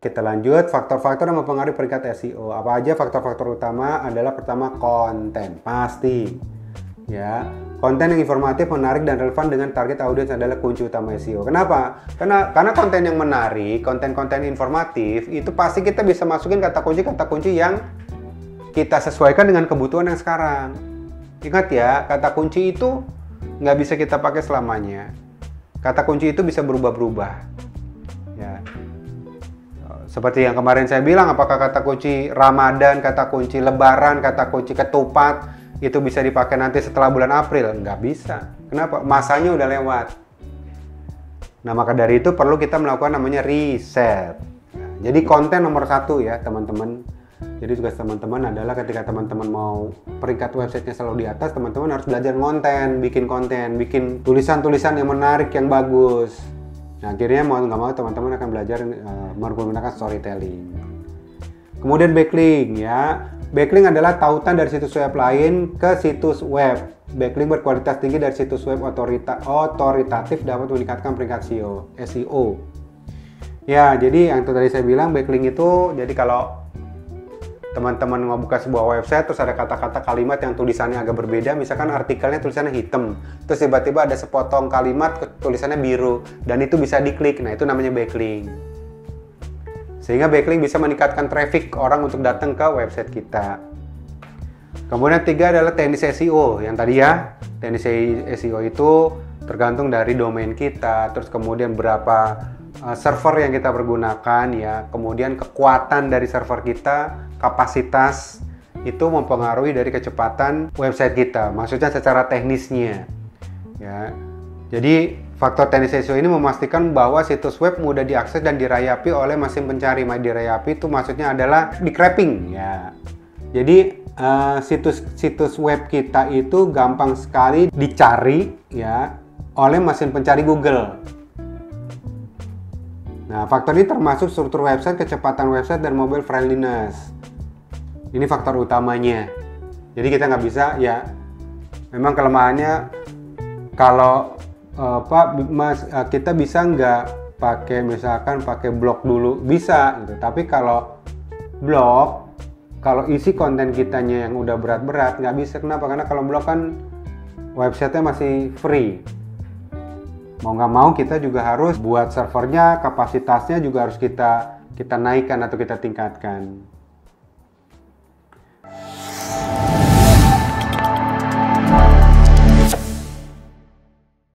Kita lanjut, faktor-faktor yang mempengaruhi peringkat SEO. Apa aja faktor-faktor utama? Adalah pertama konten, pasti. Ya, konten yang informatif, menarik, dan relevan dengan target audiens adalah kunci utama SEO. Kenapa? Karena konten yang menarik, konten-konten informatif, itu pasti kita bisa masukin kata kunci yang kita sesuaikan dengan kebutuhan yang sekarang. Ingat ya, kata kunci itu nggak bisa kita pakai selamanya. Kata kunci itu bisa berubah-berubah. Ya. Seperti yang kemarin saya bilang, apakah kata kunci Ramadan, kata kunci Lebaran, kata kunci ketupat, itu bisa dipakai nanti setelah bulan April? Nggak bisa. Kenapa? Masanya udah lewat. Nah, maka dari itu perlu kita melakukan namanya riset. Nah, jadi konten nomor 1 ya, teman-teman. Jadi tugas teman-teman adalah ketika teman-teman mau peringkat websitenya selalu di atas, teman-teman harus belajar konten, bikin tulisan-tulisan yang menarik, yang bagus. Nah, akhirnya mau nggak mau teman-teman akan belajar menggunakan storytelling. Kemudian backlink ya. Backlink adalah tautan dari situs web lain ke situs web. Backlink berkualitas tinggi dari situs web otoritatif dapat meningkatkan peringkat SEO. Ya, jadi yang tadi saya bilang backlink itu, jadi kalau teman-teman mau buka sebuah website terus ada kata-kata kalimat yang tulisannya agak berbeda, misalkan artikelnya tulisannya hitam, terus tiba-tiba ada sepotong kalimat tulisannya biru dan itu bisa diklik. Nah, itu namanya backlink. Sehingga backlink bisa meningkatkan traffic orang untuk datang ke website kita. Kemudian 3 adalah teknis SEO. Yang tadi ya, teknis SEO itu tergantung dari domain kita, terus kemudian berapa server yang kita pergunakan ya, kemudian kekuatan dari server kita, kapasitas itu mempengaruhi dari kecepatan website kita, maksudnya secara teknisnya ya. Jadi faktor teknis SEO ini memastikan bahwa situs web mudah diakses dan dirayapi oleh mesin pencari. Dirayapi itu maksudnya adalah di crawling ya. Jadi situs web kita itu gampang sekali dicari ya oleh mesin pencari Google. Nah, faktor ini termasuk struktur website, kecepatan website, dan mobile friendliness. Ini faktor utamanya. Jadi kita nggak bisa ya. Memang kelemahannya kalau kita bisa nggak pakai misalkan pakai blog dulu bisa gitu. Tapi kalau blog, kalau isi konten kitanya yang udah berat-berat nggak bisa. Kenapa? Karena kalau blog kan websitenya masih free. Mau nggak mau kita juga harus buat servernya, kapasitasnya juga harus kita naikkan atau kita tingkatkan.